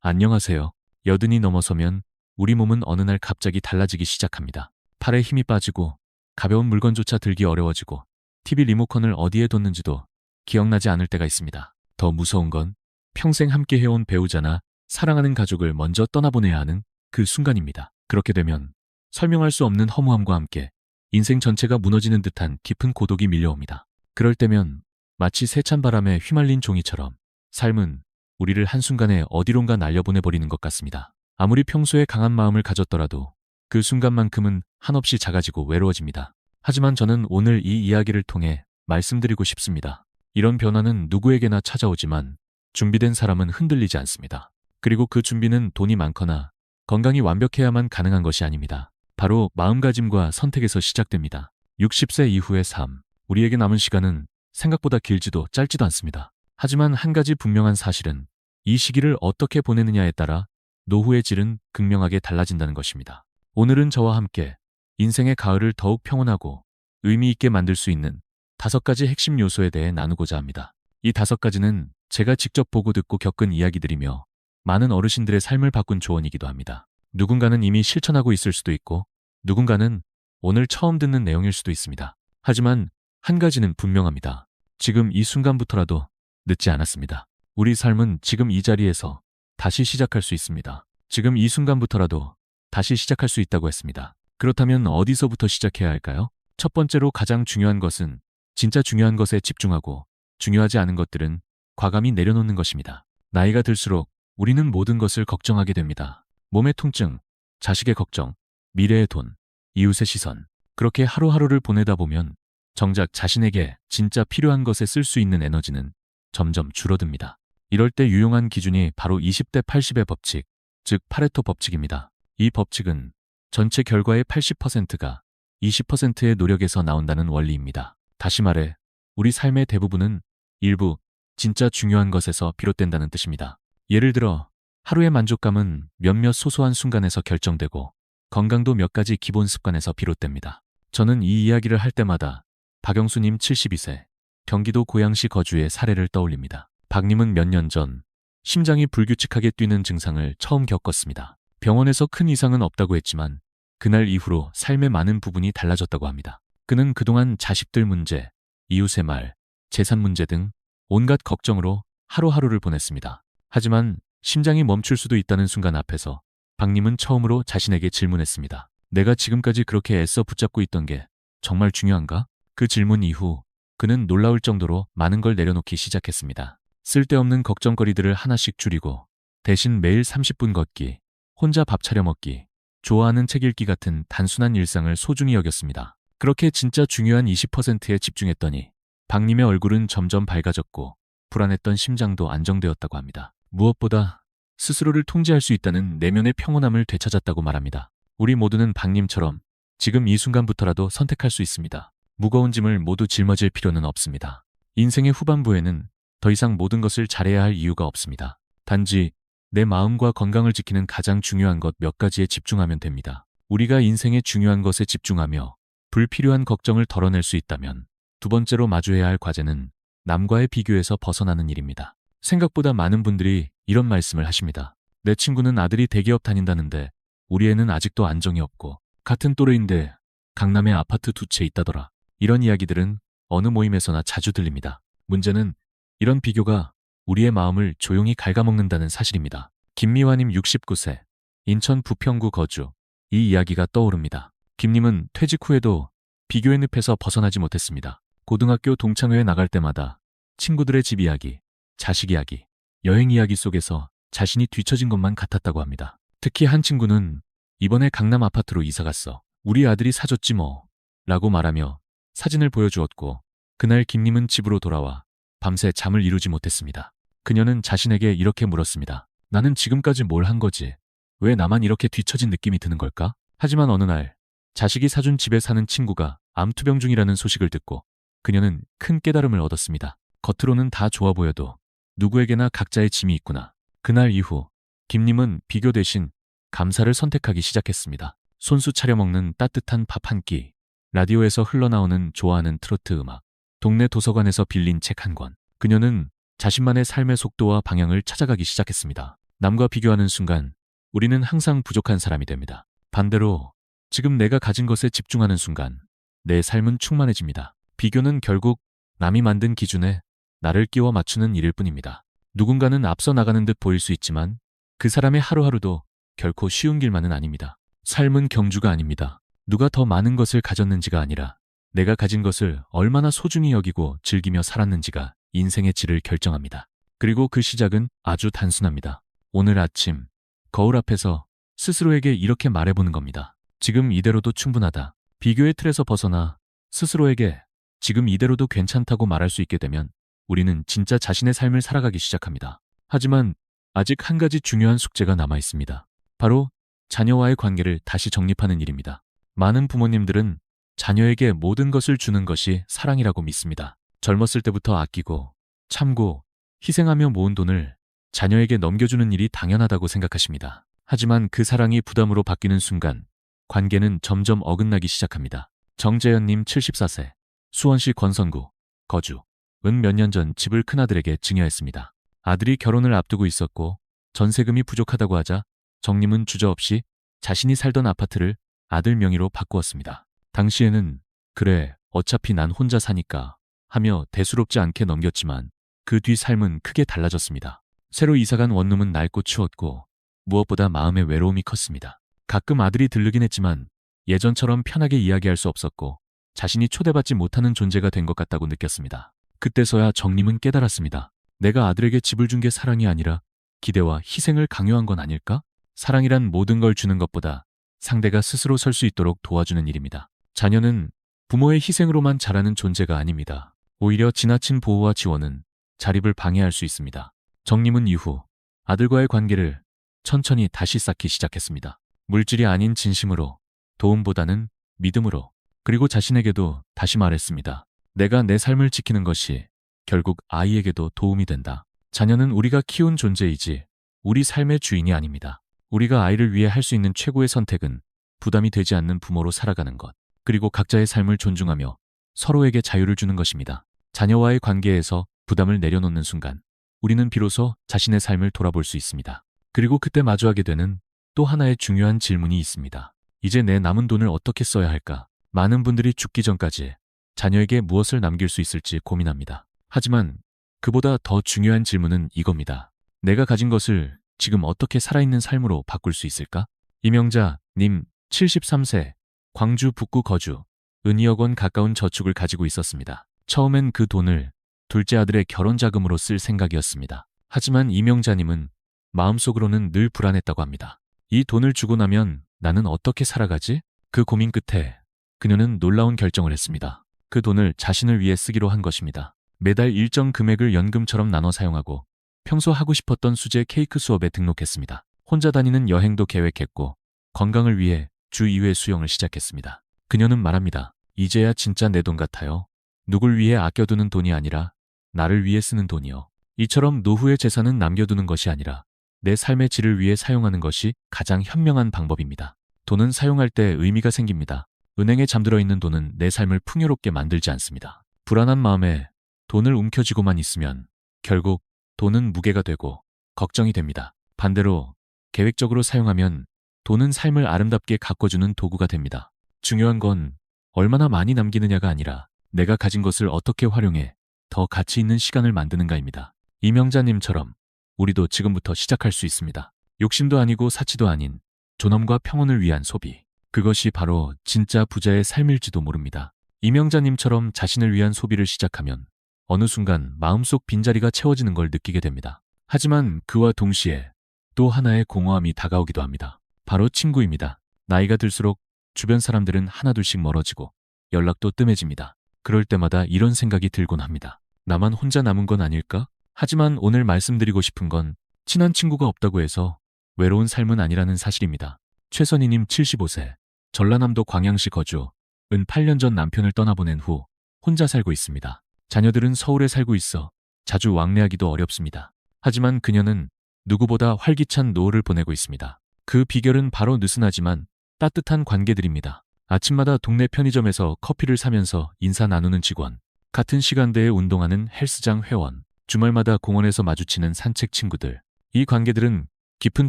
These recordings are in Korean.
안녕하세요. 여든이 넘어서면 우리 몸은 어느 날 갑자기 달라지기 시작합니다. 팔에 힘이 빠지고 가벼운 물건조차 들기 어려워지고 TV 리모컨을 어디에 뒀는지도 기억나지 않을 때가 있습니다. 더 무서운 건 평생 함께 해온 배우자나 사랑하는 가족을 먼저 떠나보내야 하는 그 순간입니다. 그렇게 되면 설명할 수 없는 허무함과 함께 인생 전체가 무너지는 듯한 깊은 고독이 밀려옵니다. 그럴 때면 마치 세찬 바람에 휘말린 종이처럼 삶은 우리를 한순간에 어디론가 날려보내버리는 것 같습니다. 아무리 평소에 강한 마음을 가졌더라도 그 순간만큼은 한없이 작아지고 외로워집니다. 하지만 저는 오늘 이 이야기를 통해 말씀드리고 싶습니다. 이런 변화는 누구에게나 찾아오지만 준비된 사람은 흔들리지 않습니다. 그리고 그 준비는 돈이 많거나 건강이 완벽해야만 가능한 것이 아닙니다. 바로 마음가짐과 선택에서 시작됩니다. 60세 이후의 삶, 우리에게 남은 시간은 생각보다 길지도 짧지도 않습니다. 하지만 한 가지 분명한 사실은 이 시기를 어떻게 보내느냐에 따라 노후의 질은 극명하게 달라진다는 것입니다. 오늘은 저와 함께 인생의 가을을 더욱 평온하고 의미 있게 만들 수 있는 5가지 핵심 요소에 대해 나누고자 합니다. 이 5가지는 제가 직접 보고 듣고 겪은 이야기들이며 많은 어르신들의 삶을 바꾼 조언이기도 합니다. 누군가는 이미 실천하고 있을 수도 있고 누군가는 오늘 처음 듣는 내용일 수도 있습니다. 하지만 한 가지는 분명합니다. 지금 이 순간부터라도 늦지 않았습니다. 우리 삶은 지금 이 자리에서 다시 시작할 수 있습니다. 지금 이 순간부터라도 다시 시작할 수 있다고 했습니다. 그렇다면 어디서부터 시작해야 할까요? 첫 번째로 가장 중요한 것은 진짜 중요한 것에 집중하고 중요하지 않은 것들은 과감히 내려놓는 것입니다. 나이가 들수록 우리는 모든 것을 걱정하게 됩니다. 몸의 통증, 자식의 걱정, 미래의 돈, 이웃의 시선. 그렇게 하루하루를 보내다 보면 정작 자신에게 진짜 필요한 것에 쓸 수 있는 에너지는 점점 줄어듭니다. 이럴 때 유용한 기준이 바로 20대 80의 법칙, 즉 파레토 법칙입니다. 이 법칙은 전체 결과의 80%가 20%의 노력에서 나온다는 원리입니다. 다시 말해 우리 삶의 대부분은 일부 진짜 중요한 것에서 비롯된다는 뜻입니다. 예를 들어 하루의 만족감은 몇몇 소소한 순간에서 결정되고 건강도 몇 가지 기본 습관에서 비롯됩니다. 저는 이 이야기를 할 때마다 박영수님 72세, 경기도 고양시 거주의 사례를 떠올립니다. 박님은 몇 년 전 심장이 불규칙하게 뛰는 증상을 처음 겪었습니다. 병원에서 큰 이상은 없다고 했지만 그날 이후로 삶의 많은 부분이 달라졌다고 합니다. 그는 그동안 자식들 문제, 이웃의 말, 재산 문제 등 온갖 걱정으로 하루하루를 보냈습니다. 하지만 심장이 멈출 수도 있다는 순간 앞에서 박님은 처음으로 자신에게 질문했습니다. 내가 지금까지 그렇게 애써 붙잡고 있던 게 정말 중요한가? 그 질문 이후 그는 놀라울 정도로 많은 걸 내려놓기 시작했습니다. 쓸데없는 걱정거리들을 하나씩 줄이고 대신 매일 30분 걷기, 혼자 밥 차려 먹기, 좋아하는 책 읽기 같은 단순한 일상을 소중히 여겼습니다. 그렇게 진짜 중요한 20%에 집중했더니 박님의 얼굴은 점점 밝아졌고 불안했던 심장도 안정되었다고 합니다. 무엇보다 스스로를 통제할 수 있다는 내면의 평온함을 되찾았다고 말합니다. 우리 모두는 박님처럼 지금 이 순간부터라도 선택할 수 있습니다. 무거운 짐을 모두 짊어질 필요는 없습니다. 인생의 후반부에는 더 이상 모든 것을 잘해야 할 이유가 없습니다. 단지 내 마음과 건강을 지키는 가장 중요한 것 몇 가지에 집중하면 됩니다. 우리가 인생의 중요한 것에 집중하며 불필요한 걱정을 덜어낼 수 있다면 두 번째로 마주해야 할 과제는 남과의 비교에서 벗어나는 일입니다. 생각보다 많은 분들이 이런 말씀을 하십니다. 내 친구는 아들이 대기업 다닌다는데 우리 애는 아직도 안정이 없고 같은 또래인데 강남에 아파트 2채 있다더라. 이런 이야기들은 어느 모임에서나 자주 들립니다. 문제는 이런 비교가 우리의 마음을 조용히 갉아먹는다는 사실입니다. 김미화님 69세, 인천 부평구 거주. 이 이야기가 떠오릅니다. 김님은 퇴직 후에도 비교의 늪에서 벗어나지 못했습니다. 고등학교 동창회에 나갈 때마다 친구들의 집 이야기, 자식 이야기, 여행 이야기 속에서 자신이 뒤처진 것만 같았다고 합니다. 특히 한 친구는 이번에 강남 아파트로 이사갔어. 우리 아들이 사줬지 뭐. 라고 말하며 사진을 보여주었고 그날 김님은 집으로 돌아와 밤새 잠을 이루지 못했습니다. 그녀는 자신에게 이렇게 물었습니다. 나는 지금까지 뭘 한 거지? 왜 나만 이렇게 뒤처진 느낌이 드는 걸까? 하지만 어느 날 자식이 사준 집에 사는 친구가 암투병 중이라는 소식을 듣고 그녀는 큰 깨달음을 얻었습니다. 겉으로는 다 좋아 보여도 누구에게나 각자의 짐이 있구나. 그날 이후 김님은 비교 대신 감사를 선택하기 시작했습니다. 손수 차려 먹는 따뜻한 밥 한 끼, 라디오에서 흘러나오는 좋아하는 트로트 음악, 동네 도서관에서 빌린 책 한 권. 그녀는 자신만의 삶의 속도와 방향을 찾아가기 시작했습니다. 남과 비교하는 순간 우리는 항상 부족한 사람이 됩니다. 반대로 지금 내가 가진 것에 집중하는 순간 내 삶은 충만해집니다. 비교는 결국 남이 만든 기준에 나를 끼워 맞추는 일일 뿐입니다. 누군가는 앞서 나가는 듯 보일 수 있지만 그 사람의 하루하루도 결코 쉬운 길만은 아닙니다. 삶은 경주가 아닙니다. 누가 더 많은 것을 가졌는지가 아니라 내가 가진 것을 얼마나 소중히 여기고 즐기며 살았는지가 인생의 질을 결정합니다. 그리고 그 시작은 아주 단순합니다. 오늘 아침 거울 앞에서 스스로에게 이렇게 말해보는 겁니다. 지금 이대로도 충분하다. 비교의 틀에서 벗어나 스스로에게 지금 이대로도 괜찮다고 말할 수 있게 되면 우리는 진짜 자신의 삶을 살아가기 시작합니다. 하지만 아직 한 가지 중요한 숙제가 남아 있습니다. 바로 자녀와의 관계를 다시 정립하는 일입니다. 많은 부모님들은 자녀에게 모든 것을 주는 것이 사랑이라고 믿습니다. 젊었을 때부터 아끼고 참고 희생하며 모은 돈을 자녀에게 넘겨주는 일이 당연하다고 생각하십니다. 하지만 그 사랑이 부담으로 바뀌는 순간 관계는 점점 어긋나기 시작합니다. 정재현님 74세, 수원시 권선구, 거주. 은 몇 년 전 집을 큰아들에게 증여했습니다. 아들이 결혼을 앞두고 있었고 전세금이 부족하다고 하자 정님은 주저없이 자신이 살던 아파트를 아들 명의로 바꾸었습니다. 당시에는 그래 어차피 난 혼자 사니까 하며 대수롭지 않게 넘겼지만 그 뒤 삶은 크게 달라졌습니다. 새로 이사간 원룸은 낡고 추웠고 무엇보다 마음의 외로움이 컸습니다. 가끔 아들이 들르긴 했지만 예전처럼 편하게 이야기할 수 없었고 자신이 초대받지 못하는 존재가 된 것 같다고 느꼈습니다. 그때서야 정님은 깨달았습니다. 내가 아들에게 집을 준 게 사랑이 아니라 기대와 희생을 강요한 건 아닐까? 사랑이란 모든 걸 주는 것보다 상대가 스스로 설 수 있도록 도와주는 일입니다. 자녀는 부모의 희생으로만 자라는 존재가 아닙니다. 오히려 지나친 보호와 지원은 자립을 방해할 수 있습니다. 정님은 이후 아들과의 관계를 천천히 다시 쌓기 시작했습니다. 물질이 아닌 진심으로, 도움보다는 믿음으로, 그리고 자신에게도 다시 말했습니다. 내가 내 삶을 지키는 것이 결국 아이에게도 도움이 된다. 자녀는 우리가 키운 존재이지 우리 삶의 주인이 아닙니다. 우리가 아이를 위해 할 수 있는 최고의 선택은 부담이 되지 않는 부모로 살아가는 것, 그리고 각자의 삶을 존중하며 서로에게 자유를 주는 것입니다. 자녀와의 관계에서 부담을 내려놓는 순간 우리는 비로소 자신의 삶을 돌아볼 수 있습니다. 그리고 그때 마주하게 되는 또 하나의 중요한 질문이 있습니다. 이제 내 남은 돈을 어떻게 써야 할까? 많은 분들이 죽기 전까지 자녀에게 무엇을 남길 수 있을지 고민합니다. 하지만 그보다 더 중요한 질문은 이겁니다. 내가 가진 것을 지금 어떻게 살아있는 삶으로 바꿀 수 있을까? 이명자 님 73세, 광주 북구 거주, 은 2억 원 가까운 저축을 가지고 있었습니다. 처음엔 그 돈을 둘째 아들의 결혼 자금으로 쓸 생각이었습니다. 하지만 이명자님은 마음속으로는 늘 불안했다고 합니다. 이 돈을 주고 나면 나는 어떻게 살아가지? 그 고민 끝에 그녀는 놀라운 결정을 했습니다. 그 돈을 자신을 위해 쓰기로 한 것입니다. 매달 일정 금액을 연금처럼 나눠 사용하고 평소 하고 싶었던 수제 케이크 수업에 등록했습니다. 혼자 다니는 여행도 계획했고 건강을 위해 주 2회 수영을 시작했습니다. 그녀는 말합니다. 이제야 진짜 내 돈 같아요. 누굴 위해 아껴두는 돈이 아니라 나를 위해 쓰는 돈이요. 이처럼 노후의 재산은 남겨두는 것이 아니라 내 삶의 질을 위해 사용하는 것이 가장 현명한 방법입니다. 돈은 사용할 때 의미가 생깁니다. 은행에 잠들어 있는 돈은 내 삶을 풍요롭게 만들지 않습니다. 불안한 마음에 돈을 움켜쥐고만 있으면 결국 돈은 무게가 되고 걱정이 됩니다. 반대로 계획적으로 사용하면 돈은 삶을 아름답게 가꿔주는 도구가 됩니다. 중요한 건 얼마나 많이 남기느냐가 아니라 내가 가진 것을 어떻게 활용해 더 가치 있는 시간을 만드는가입니다. 이명자님처럼 우리도 지금부터 시작할 수 있습니다. 욕심도 아니고 사치도 아닌 존엄과 평온을 위한 소비. 그것이 바로 진짜 부자의 삶일지도 모릅니다. 이명자님처럼 자신을 위한 소비를 시작하면 어느 순간 마음속 빈자리가 채워지는 걸 느끼게 됩니다. 하지만 그와 동시에 또 하나의 공허함이 다가오기도 합니다. 바로 친구입니다. 나이가 들수록 주변 사람들은 하나둘씩 멀어지고 연락도 뜸해집니다. 그럴 때마다 이런 생각이 들곤 합니다. 나만 혼자 남은 건 아닐까? 하지만 오늘 말씀드리고 싶은 건 친한 친구가 없다고 해서 외로운 삶은 아니라는 사실입니다. 최선희님 75세, 전라남도 광양시 거주, 은 8년 전 남편을 떠나보낸 후 혼자 살고 있습니다. 자녀들은 서울에 살고 있어 자주 왕래하기도 어렵습니다. 하지만 그녀는 누구보다 활기찬 노후를 보내고 있습니다. 그 비결은 바로 느슨하지만 따뜻한 관계들입니다. 아침마다 동네 편의점에서 커피를 사면서 인사 나누는 직원, 같은 시간대에 운동하는 헬스장 회원, 주말마다 공원에서 마주치는 산책 친구들. 이 관계들은 깊은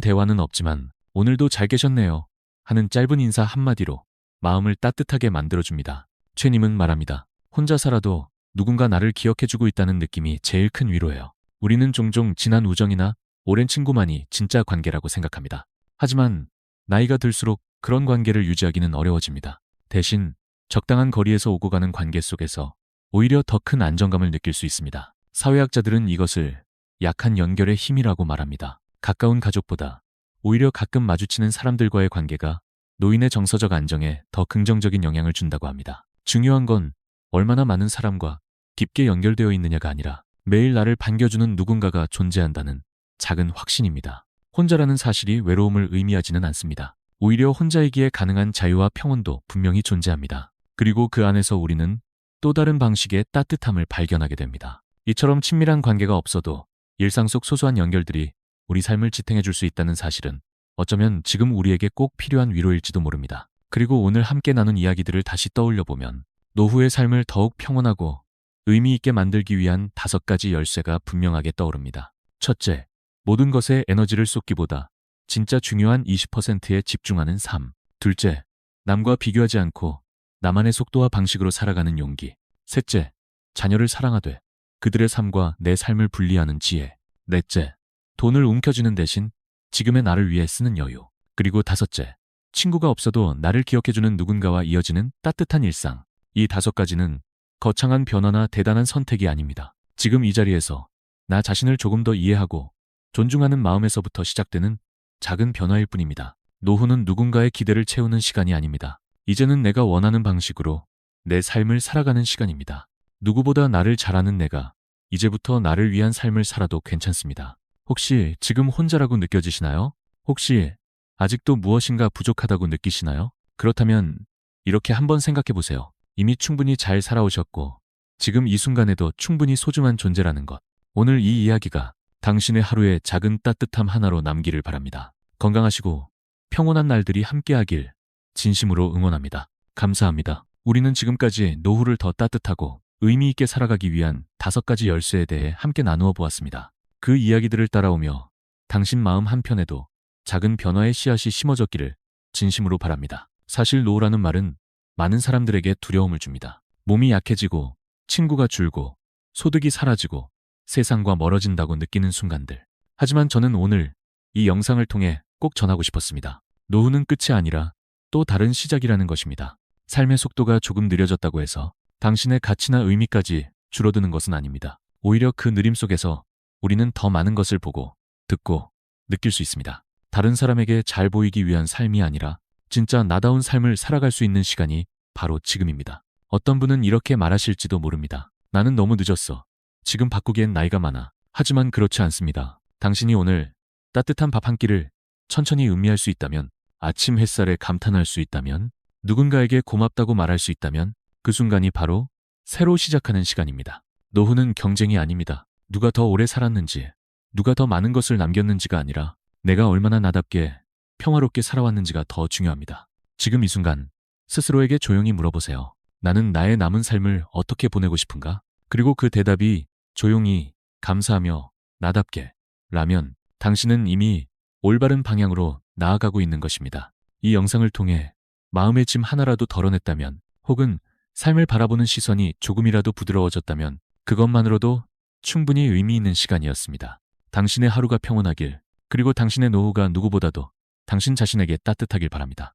대화는 없지만 오늘도 잘 계셨네요 하는 짧은 인사 한마디로 마음을 따뜻하게 만들어줍니다. 최님은 말합니다. 혼자 살아도 누군가 나를 기억해주고 있다는 느낌이 제일 큰 위로예요. 우리는 종종 지난 우정이나 오랜 친구만이 진짜 관계라고 생각합니다. 하지만 나이가 들수록 그런 관계를 유지하기는 어려워집니다. 대신 적당한 거리에서 오고 가는 관계 속에서 오히려 더 큰 안정감을 느낄 수 있습니다. 사회학자들은 이것을 약한 연결의 힘이라고 말합니다. 가까운 가족보다 오히려 가끔 마주치는 사람들과의 관계가 노인의 정서적 안정에 더 긍정적인 영향을 준다고 합니다. 중요한 건 얼마나 많은 사람과 깊게 연결되어 있느냐가 아니라 매일 나를 반겨주는 누군가가 존재한다는 작은 확신입니다. 혼자라는 사실이 외로움을 의미하지는 않습니다. 오히려 혼자이기에 가능한 자유와 평온도 분명히 존재합니다. 그리고 그 안에서 우리는 또 다른 방식의 따뜻함을 발견하게 됩니다. 이처럼 친밀한 관계가 없어도 일상 속 소소한 연결들이 우리 삶을 지탱해 줄 수 있다는 사실은 어쩌면 지금 우리에게 꼭 필요한 위로일지도 모릅니다. 그리고 오늘 함께 나눈 이야기들을 다시 떠올려 보면 노후의 삶을 더욱 평온하고 의미 있게 만들기 위한 5가지 열쇠가 분명하게 떠오릅니다. 첫째, 모든 것에 에너지를 쏟기보다 진짜 중요한 20%에 집중하는 삶. 둘째, 남과 비교하지 않고 나만의 속도와 방식으로 살아가는 용기. 셋째, 자녀를 사랑하되 그들의 삶과 내 삶을 분리하는 지혜. 넷째, 돈을 움켜쥐는 대신 지금의 나를 위해 쓰는 여유. 그리고 다섯째, 친구가 없어도 나를 기억해주는 누군가와 이어지는 따뜻한 일상. 이 5가지는 거창한 변화나 대단한 선택이 아닙니다. 지금 이 자리에서 나 자신을 조금 더 이해하고 존중하는 마음에서부터 시작되는 작은 변화일 뿐입니다. 노후는 누군가의 기대를 채우는 시간이 아닙니다. 이제는 내가 원하는 방식으로 내 삶을 살아가는 시간입니다. 누구보다 나를 잘 아는 내가 이제부터 나를 위한 삶을 살아도 괜찮습니다. 혹시 지금 혼자라고 느껴지시나요? 혹시 아직도 무엇인가 부족하다고 느끼시나요? 그렇다면 이렇게 한번 생각해 보세요. 이미 충분히 잘 살아오셨고 지금 이 순간에도 충분히 소중한 존재라는 것. 오늘 이 이야기가 당신의 하루에 작은 따뜻함 하나로 남기를 바랍니다. 건강하시고 평온한 날들이 함께하길 진심으로 응원합니다. 감사합니다. 우리는 지금까지 노후를 더 따뜻하고 의미 있게 살아가기 위한 5가지 열쇠에 대해 함께 나누어 보았습니다. 그 이야기들을 따라오며 당신 마음 한편에도 작은 변화의 씨앗이 심어졌기를 진심으로 바랍니다. 사실 노후라는 말은 많은 사람들에게 두려움을 줍니다. 몸이 약해지고 친구가 줄고 소득이 사라지고 세상과 멀어진다고 느끼는 순간들. 하지만 저는 오늘 이 영상을 통해 꼭 전하고 싶었습니다. 노후는 끝이 아니라 또 다른 시작이라는 것입니다. 삶의 속도가 조금 느려졌다고 해서 당신의 가치나 의미까지 줄어드는 것은 아닙니다. 오히려 그 느림 속에서 우리는 더 많은 것을 보고, 듣고, 느낄 수 있습니다. 다른 사람에게 잘 보이기 위한 삶이 아니라 진짜 나다운 삶을 살아갈 수 있는 시간이 바로 지금입니다. 어떤 분은 이렇게 말하실지도 모릅니다. 나는 너무 늦었어. 지금 바꾸기엔 나이가 많아. 하지만 그렇지 않습니다. 당신이 오늘 따뜻한 밥 한 끼를 천천히 음미할 수 있다면, 아침 햇살에 감탄할 수 있다면, 누군가에게 고맙다고 말할 수 있다면 그 순간이 바로 새로 시작하는 시간입니다. 노후는 경쟁이 아닙니다. 누가 더 오래 살았는지, 누가 더 많은 것을 남겼는지가 아니라 내가 얼마나 나답게 평화롭게 살아왔는지가 더 중요합니다. 지금 이 순간 스스로에게 조용히 물어보세요. 나는 나의 남은 삶을 어떻게 보내고 싶은가? 그리고 그 대답이 조용히 감사하며 나답게 라면 당신은 이미 올바른 방향으로 나아가고 있는 것입니다. 이 영상을 통해 마음의 짐 하나라도 덜어냈다면 혹은 삶을 바라보는 시선이 조금이라도 부드러워졌다면 그것만으로도 충분히 의미 있는 시간이었습니다. 당신의 하루가 평온하길, 그리고 당신의 노후가 누구보다도 당신 자신에게 따뜻하길 바랍니다.